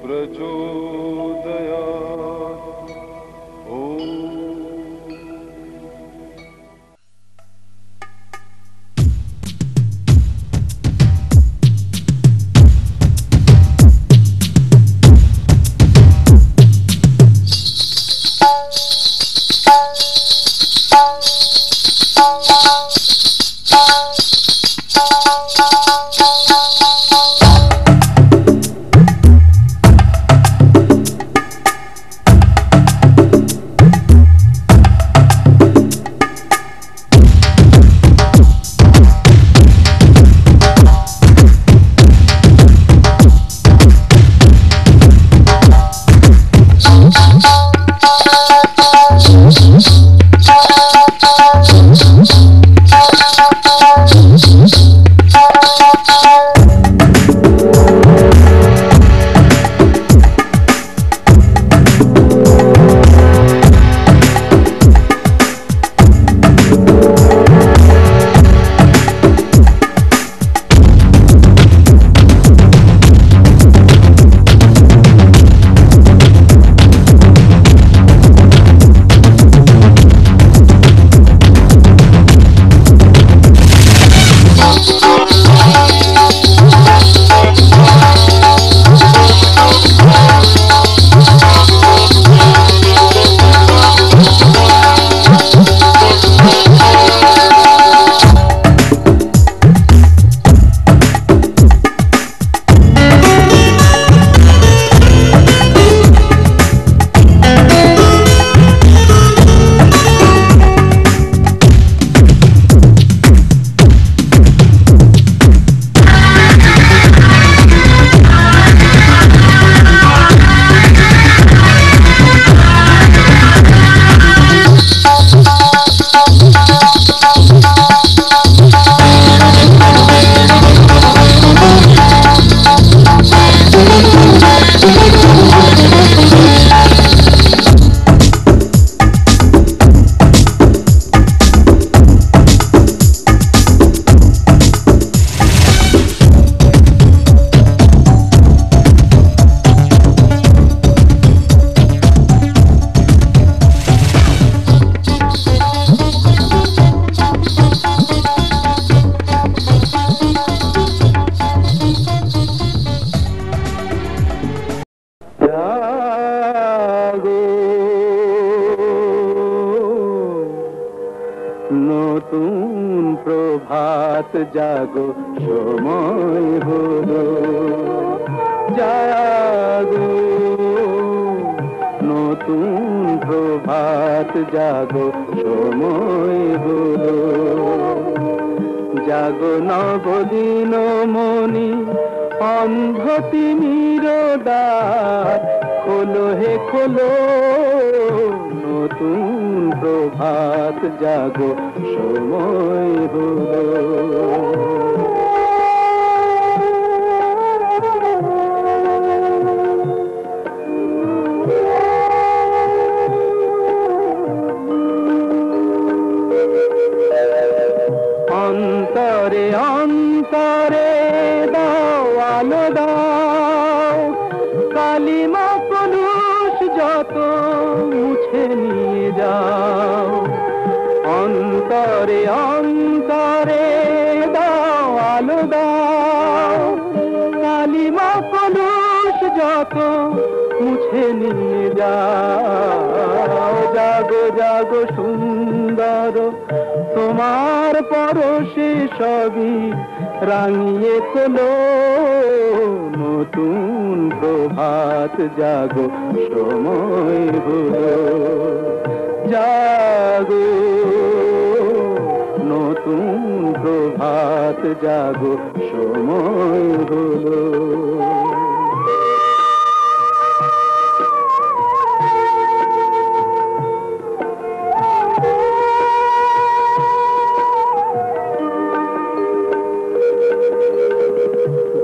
प्रचोदयात्। নতুন প্রভাত জাগো সময় হলো, জাগো নতুন প্রভাত জাগো সময় হলো, জাগো নবদিন মনি অন্ধ তিমির দ্বার খোলো হে খোলো, নতুন প্রভাত জাগো সময় হলো। অন্তরে অন্তরে দাও আলো দাও, কালিমা কলুষ যত মুছে নিয়ে যাও। অন্তরে অন্তরে দাও আলো দাও, কালিমা কলুষ যত মুছে নিয়ে যাও। জাগো জাগো সুন্দর তোমার পরশে সবই রাঙিয়ে তোলো, নতুন প্রভাত জাগো সময় হলো, জাগো নতুন প্রভাত জাগো সময় হলো।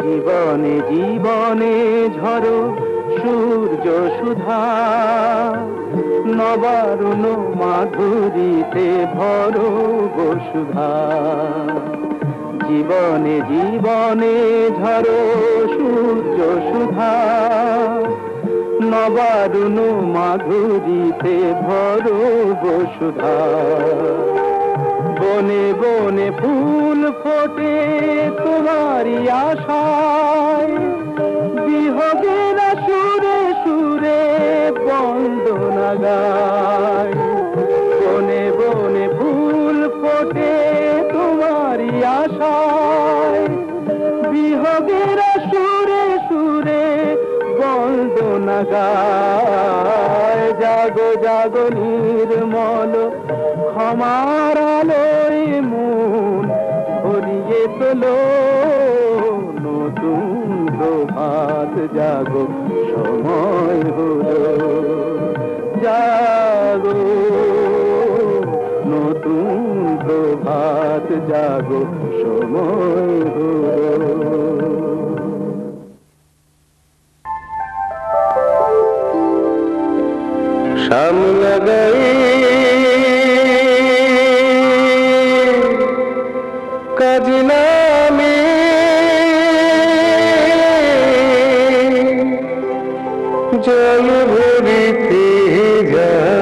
জীবনে জীবনে ঝরো সূর্য সুধা, নবারুণ মাধুরীতে ভরো বসুধা। জীবনে জীবনে ঝরো সূর্য সুধা, মাধুরীতে ভরো বসুধা। বনে বনে ফুল ফোটে তোমারই আশায়, বিহগেরা সুরে সুরে বন্দনা গায়। বনে বনে ফুল ফোটে তোমারই আশায়, বিহগেরা সুরে সুরে বন্দনা গায়। জাগো জাগো নির্মল ক্ষমার আলোয় মন ভরিয়ে তোলো, নতুন প্রভাত জাগো সময় হলো। জাগো নতুন প্রভাত জাগো সময় হলো। শাম লাগাই কাজ নামে জল ভরিতে যায়।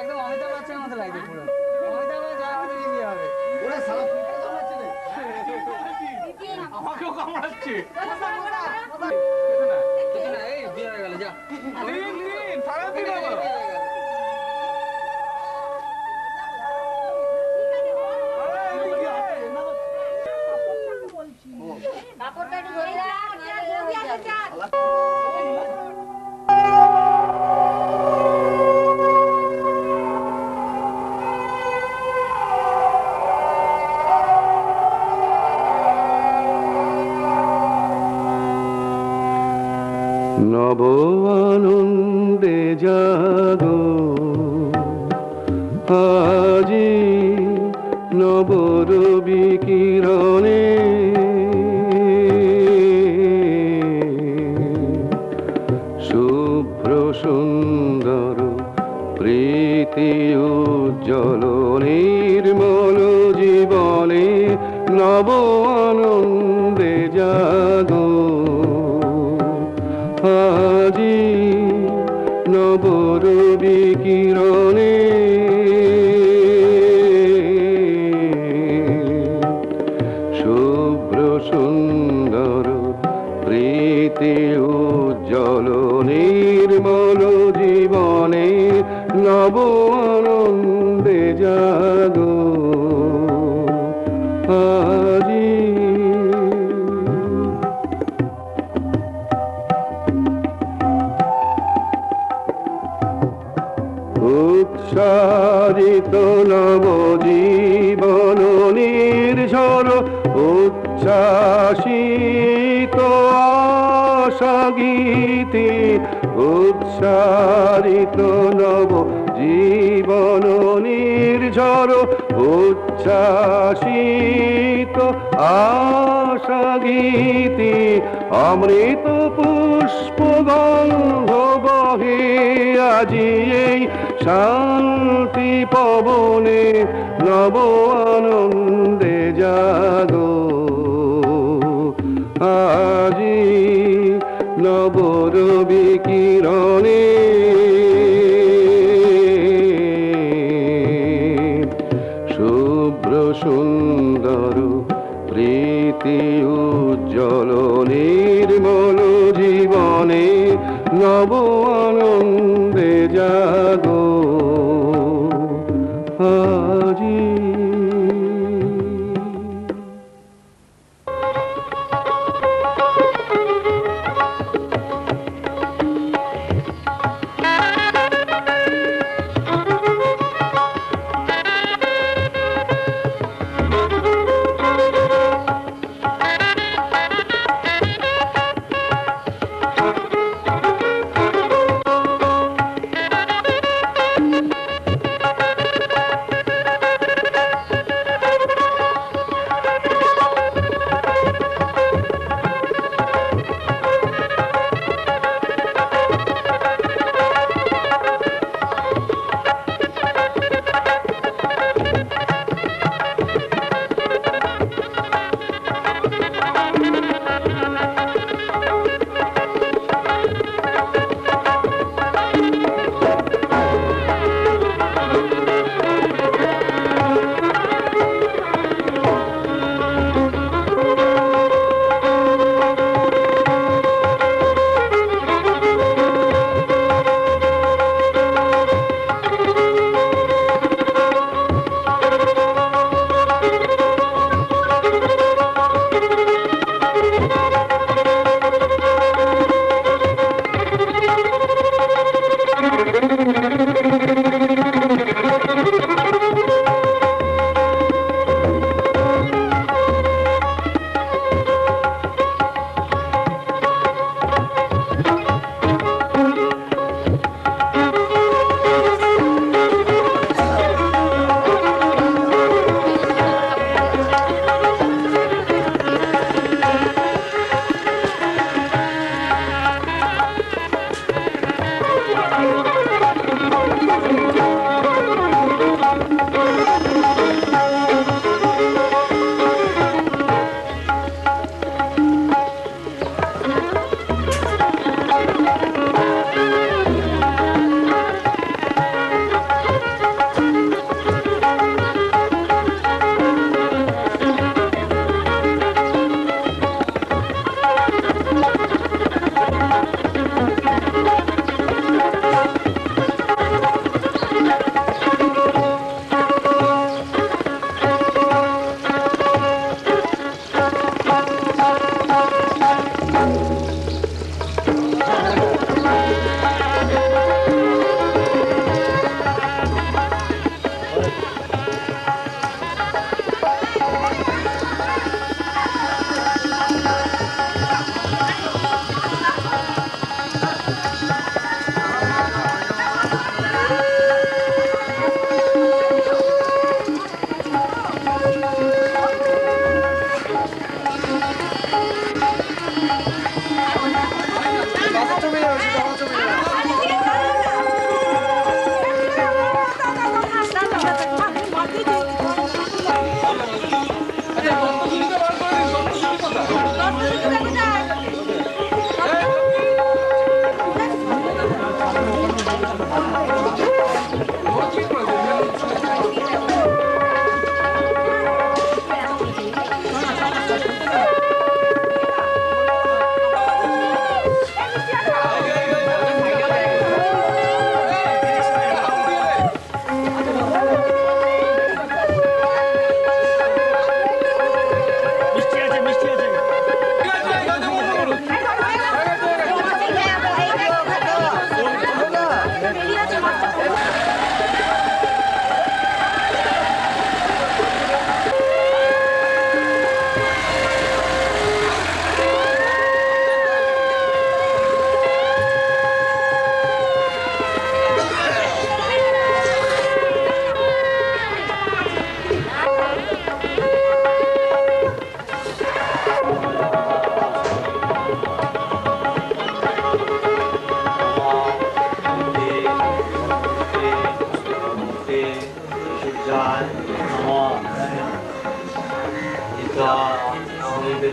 একদম অমিতাভ বচ্চনের মতো লাগছে পুরো। অমিতাভ আর জয়া বচ্চনের বিয়ে হবে। ওরে শালা ফুটে কামড়াচ্ছে রে। আমাকেও কামড়াচ্ছে। কিছু না, এই বিয়ে হয়ে গেল, যা। দিন সারাদিন হলো। নব আনন্দে জাগো আজি নব রবি কিরণে শুভ্র সুন্দর প্রীতি উজ্জ্বল নির্মল জীবনে নব আনন্দে জাগো আজি নব রবি কিরণে শুভ্র সুন্দর প্রীতি উজ্জ্বল নির্মল জীবনে নব আনন্দে জাগো আজি উচ্চারিত নব জীবন নির্ঝর উচ্ছ্বাসিত আশা গীতি উচ্চারিত নব জীবন নির্ঝর উচ্ছ্বাসিত আশা গীতি অমৃত পুষ্প গন্ধ বহে আজি এই শান্তি পবনে নব আনন্দে জাগো আজি নব রবি কিরণে শুভ্র সুন্দর প্রীতি উজ্জ্বল নির্মল জীবনে নব আনন্দে জাগো আজি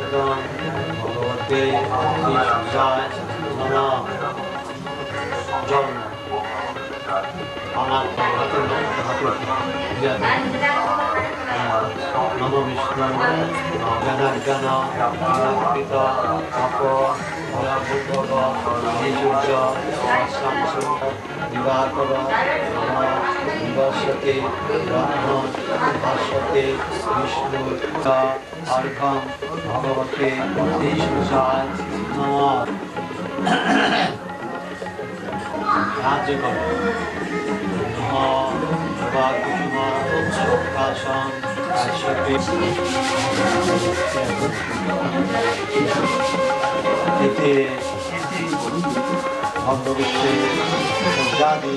ভগবতে শ্রী সূর্যায় নমঃ। জল আমার হাতে নম বিষ্ণু জ্ঞানাজ্ঞান অনাকৃত অপ অনাভূত শ্রী সূর্য শাংসু দিবাকর দিবসতে ব্রহ্ম ভাস্বতে বিষ্ণু অর্ঘম ভগবতে শ্রী সূর্যায় নমঃ। রাজ্য কর ভগবতে জাতি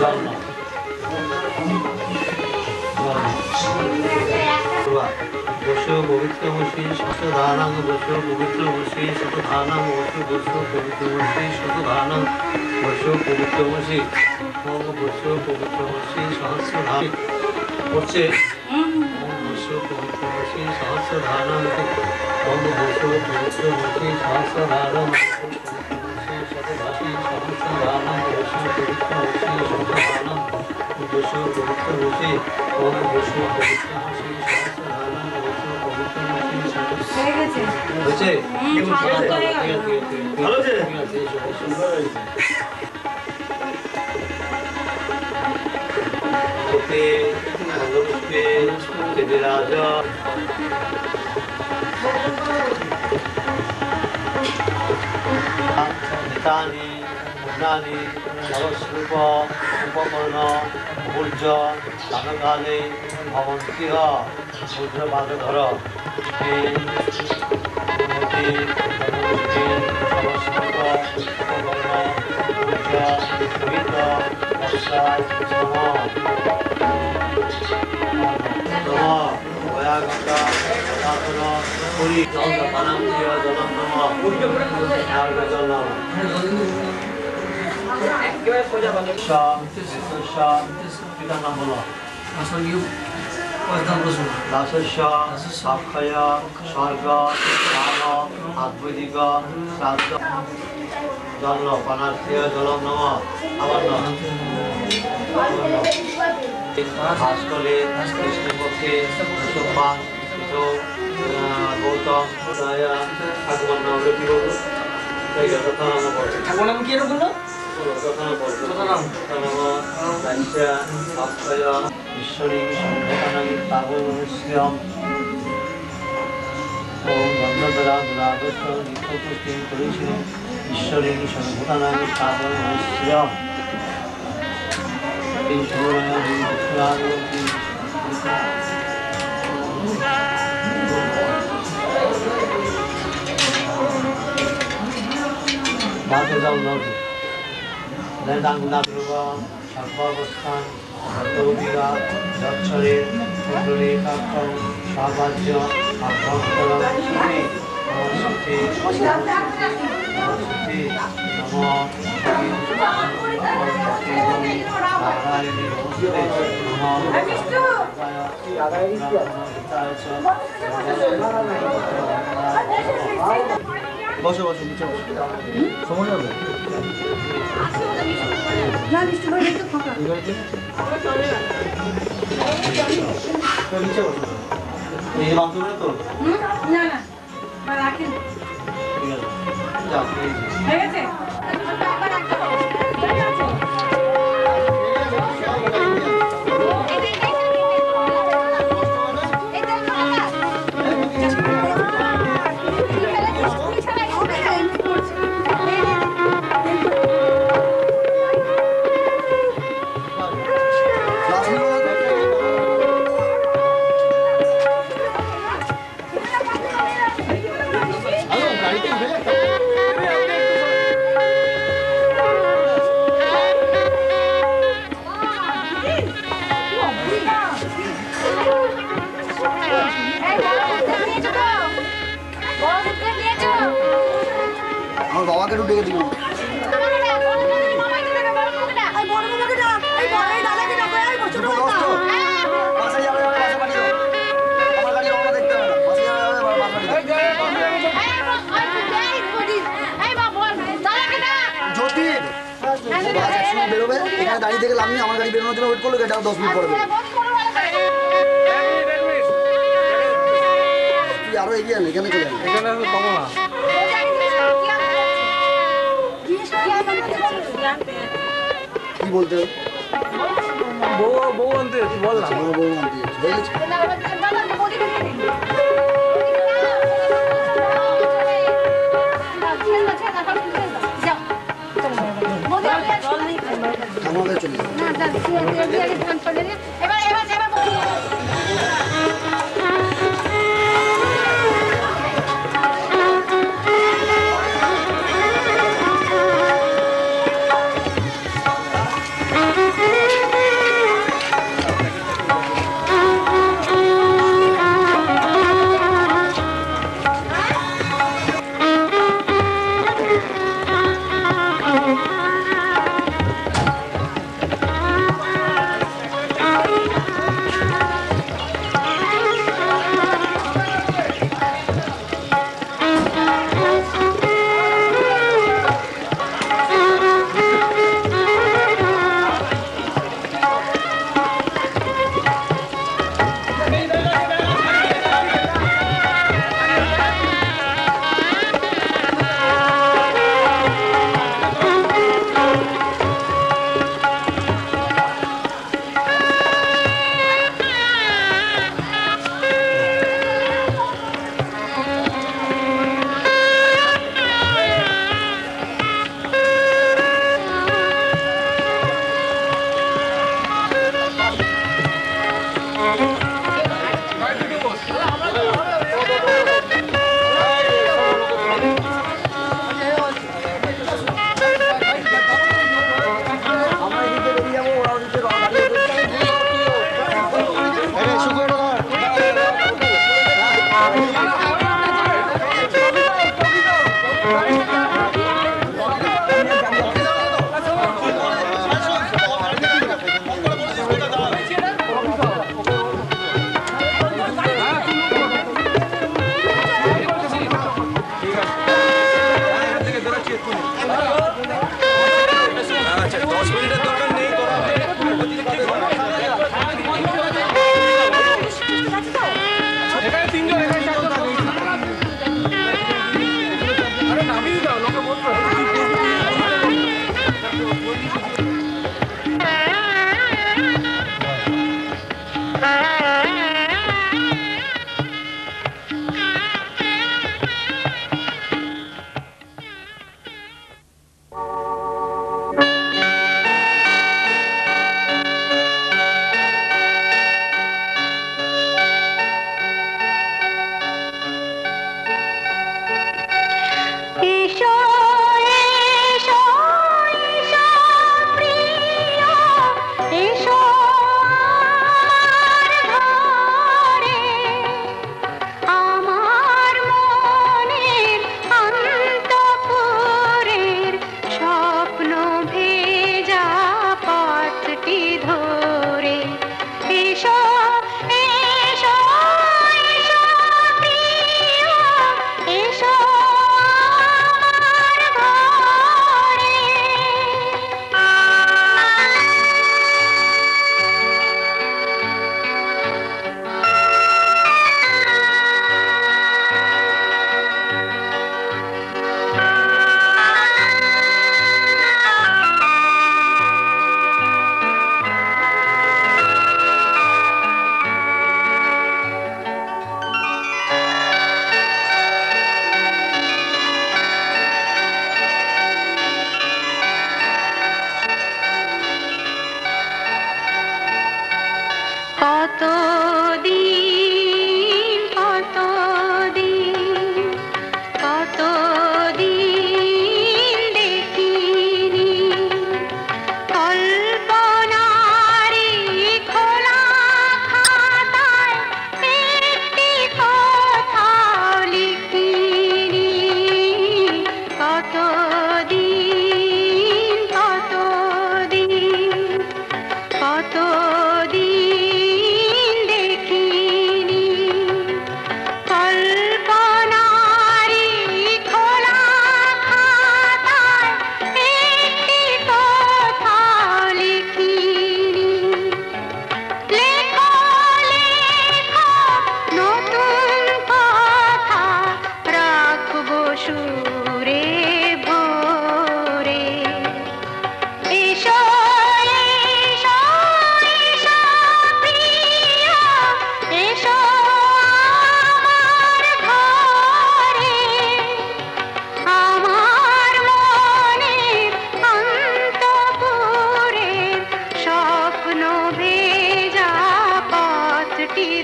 জন্ম বসু পবিত্রমসি শতধানাং বসু পবিত্রমসি শতধানাং বসু বসু পবিত্রমসি শতধানাং বসু পবিত্রমসি বসু পবিত্রমসি সহস্রধান করছে বসু পবিত্রমসি সহস্রধানাং বসু পবিত্রমসি সহস্রধানাং শতধাসি সহস্রধানাং বসু পবিত্রমসি শতধানাং বসু পবিত্রমসি বসু পবিত্রমসি হয়েছে ভালো আছে রাজা নেতানি মুন্নানি নবস্বরূপ উপকরণ ভূর্য দানকালে ভবন্তিহ ভূর্যপাদধর পিতার নাম বলো দাসস্য সাক্ষয় স্বর্গ কাম আদ্বৈদিক শ্রাদ্ধ জল পানার্থীয় জলম নম আমার ভাস্করে কৃষ্ণপক্ষে সোমবার গৌতম ঠাকুমার নাম কি বলবো ঠাকুমার নাম কি বললো ঈশ্বরী সংঘটানাং তাবস্যম ওম গন্ধধরা গুণাগস্ত নিত্যপুষ্টি করিষ্যে ঈশ্বরী সংঘটানাং তাবস্যম এই সময় মাকে যাও নদী নেদাঙ্গুনাথরূপা সর্বাবস্থান সর্ববিঘা যচ্ছরে পুণ্ডরীকাক্ষং সাহায্য আভ্যন্তরং সুখী নমস্তে নমস্তে বসো বসো নিচে বসো সময় হবে নিচে বসো এই মাংস তো না না রাখেন ঠিক আছে যাও ঠিক আছে রেখে দিব দুটো দশ তো বাসায় যাবে বাসা পাঠিয়ে দাও আমার গাড়ি রওনা দেখতে হবে না বাসায় যাবে বাসা পাঠিয়ে দাও যদি বাস একসঙ্গে বেরোবে এখানে দাঁড়িয়ে থেকে লাভ নেই আমার গাড়ি বেরোনোর জন্য ওয়েট করলো এটা 10 মিনিট পরে বেরোবে তুই আরো এগিয়ে আন এখানে চলে আন এখানে পাবো না কি বলতে হবে বউ আনতে তুই বল না আমার বউ আনতে যাচ্ছে হয়ে গেছে আমাকে চলে যাবে এবার এবার এবার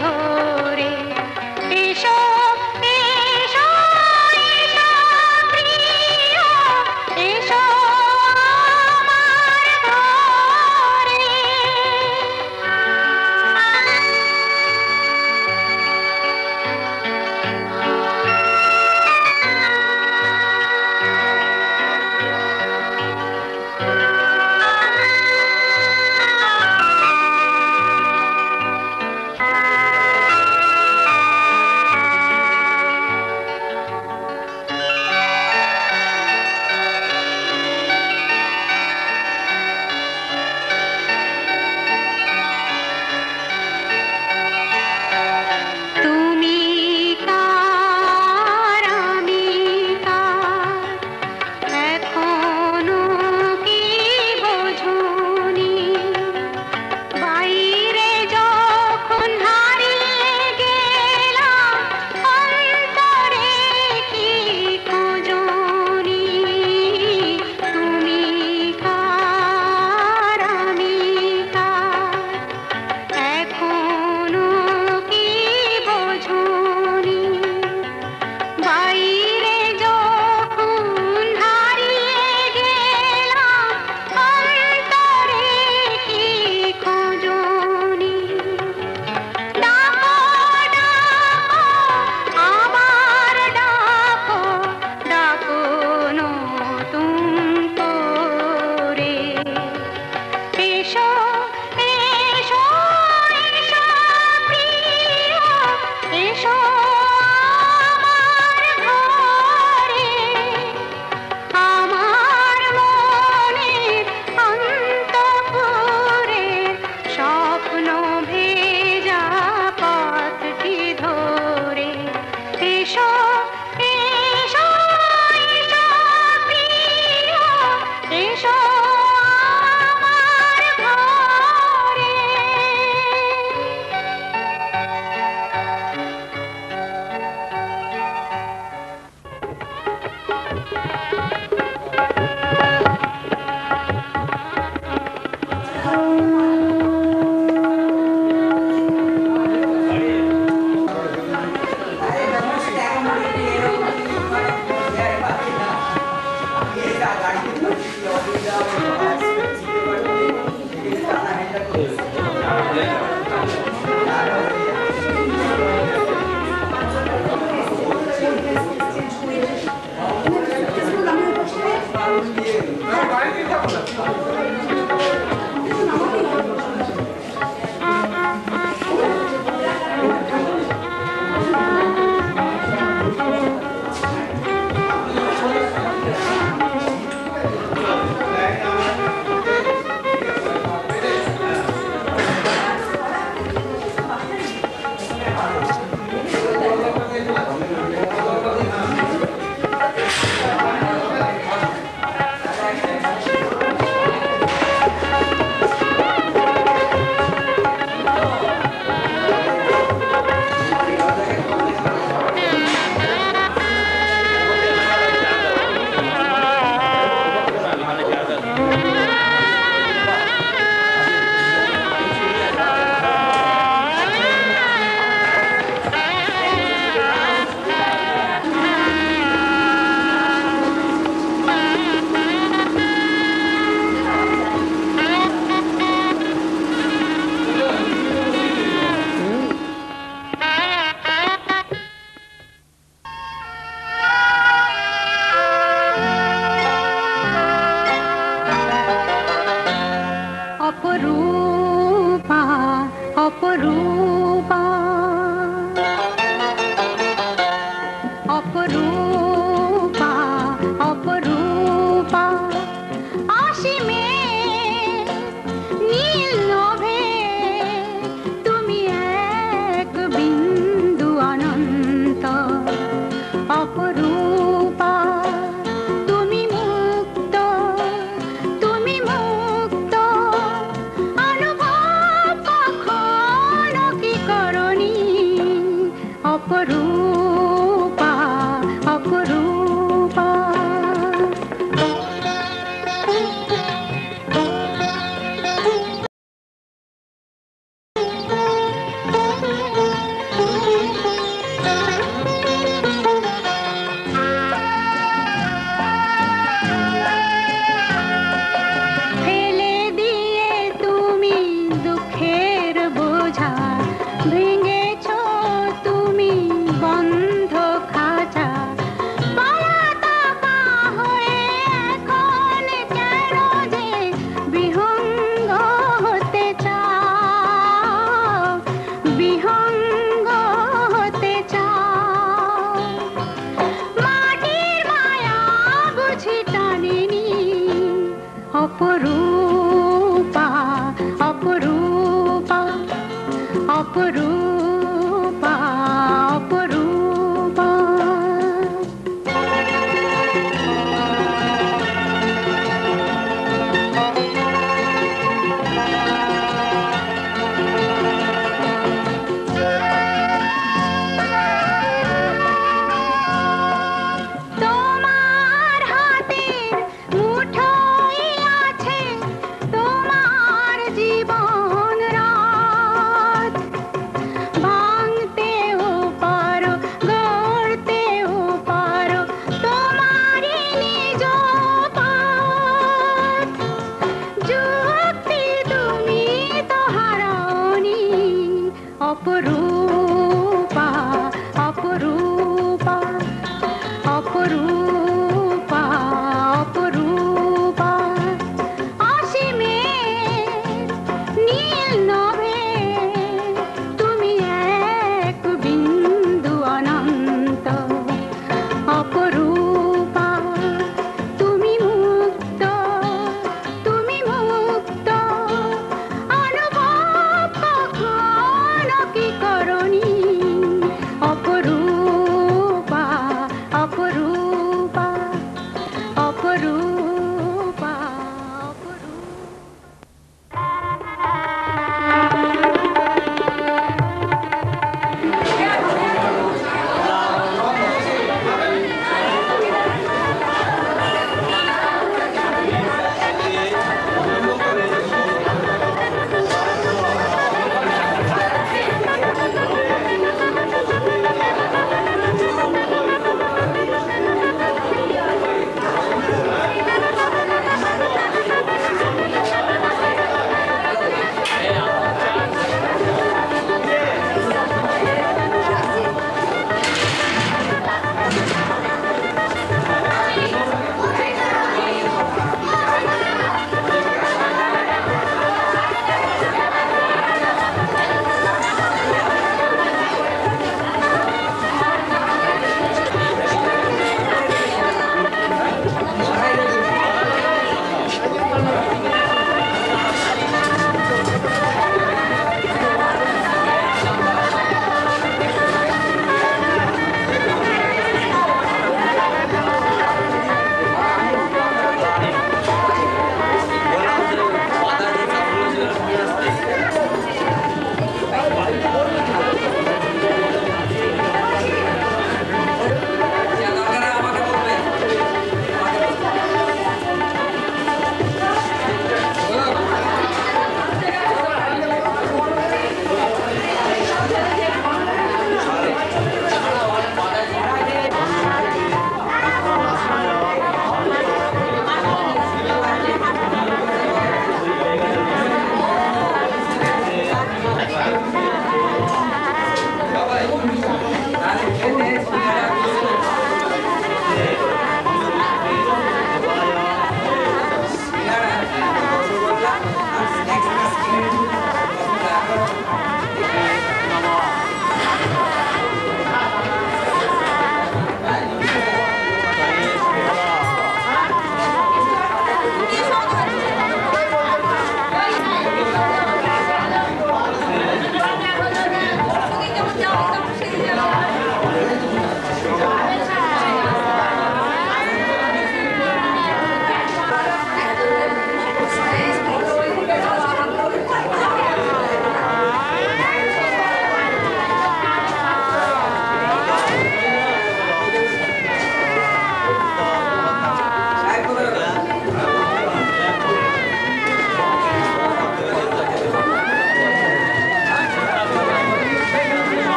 ধরে এসো এসো এসো প্রিয় এসো আমার ঘরে তুমি কার আমি কার এখনো কি বোঝনি বাইরে যখন হারিয়ে গেলাম অন্তরে কি খোঁজনি তুমি কার আমি কার এখনো কি বোঝনি বাইরে যখন হারিয়ে গেলাম অন্তরে কি খোঁজনি ডাকো ডাকো আমার ডাকো ডাকো নতুন করে এসো এসো এসো প্রিয় এসো আমার ঘরে আমার মনের অন্তঃপুরে স্বপ্ন ভেজা পথটি ধরে এসো এসো এসো প্রিয় এসো আমার ঘরে অপরূপা অপরূপা অপরূপা অপরূপা অসীমে নীল নভে তুমি এক বিন্দু অনন্ত অপরূপা তুমি মুক্ত অনুভব কখনো কি করনি অপরূপা অপরূপা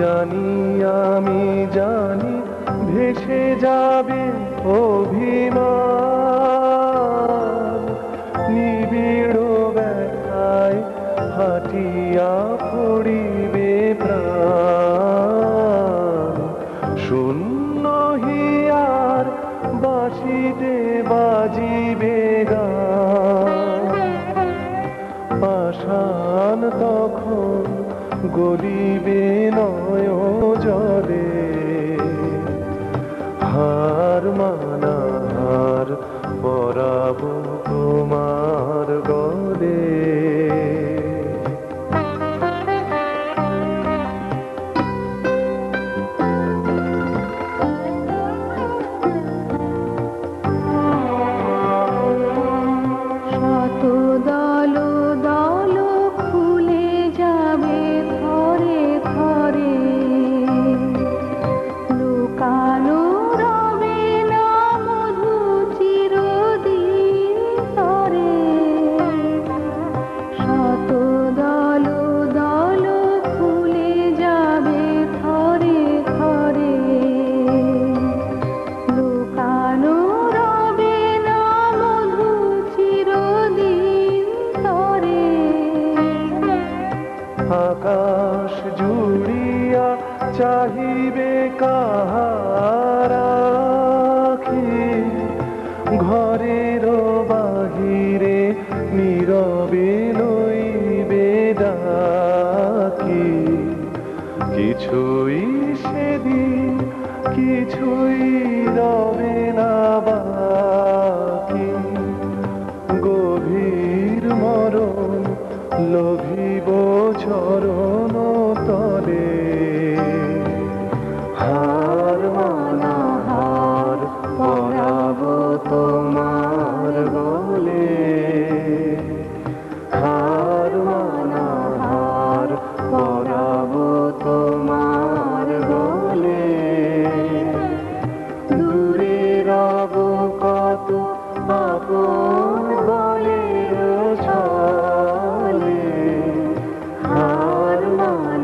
জানি আমি জানি ভেসে যাবে অভিমান নিবিড় ব্যথায় ফাটিয়া পড়িবে প্রাণ শূন্য হিয়ার বাঁশিতে বাজিবে গান পাষাণ তখন গলিবে নয় জলে হার মানা হার পরাবো তোমার গলে শত দল দল খুলে যাবে ঘরে ঘরে লুকানো রবে না মধু চিরদিন তরে শত দল দল খুলে যাবে ঘরে ঘরে লুকানো রবে না মধু চিরদিন তরে আকাশ জুড়িয়া চাহিবে কাহার আখি ঘরের বাহিরে নীরবে লইবে ডাকি কিছুই সেদিন কিছুই রবে না বাকি গভীর মরণ লোভিব চরণ তলে হার মানা হার পরাবো তোমার গলে হার মানা হার পরাবো তোমার গলে দূরে রব কত আপন বলে ছলে হার মানা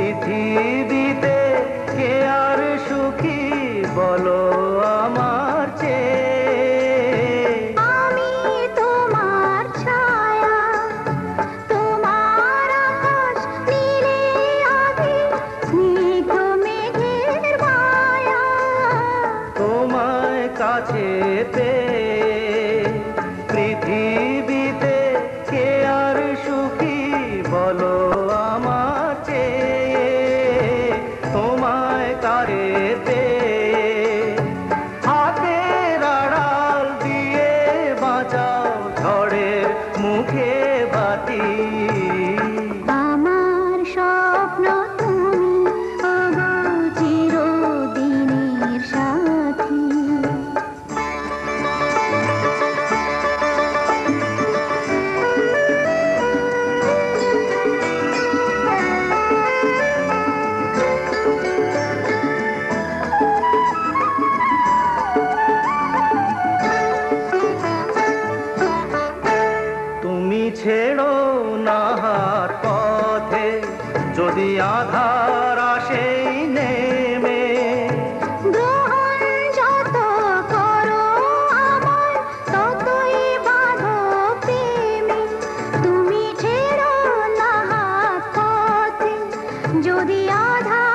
পৃথিবীতে কে আর সুখী বলো আমার চেয়ে। আমি তোমার ছায়া, তোমার আকাশ নীলে আধি, স্নিগ্ধ মেঘের মায়া। তোমায় কাছে পেয়ে পৃথিবীতে কে আর সুখী বলো আমার চেয়ে। তোমায় কারে পেয়ে হাতের আড়াল দিয়ে বাঁচাও ঝড়ের মুখে বাতি। আমার স্বপ্ন তুমি ওগো চিরদিনের সাথী। তুমি ছেড়ো না হাত পথে যদি আধার আসে নেমে। গ্রহণ যত করো আমার ততই বাঁধো প্রেমে। তুমি ছেড়ো না হাত পথে যদি আধার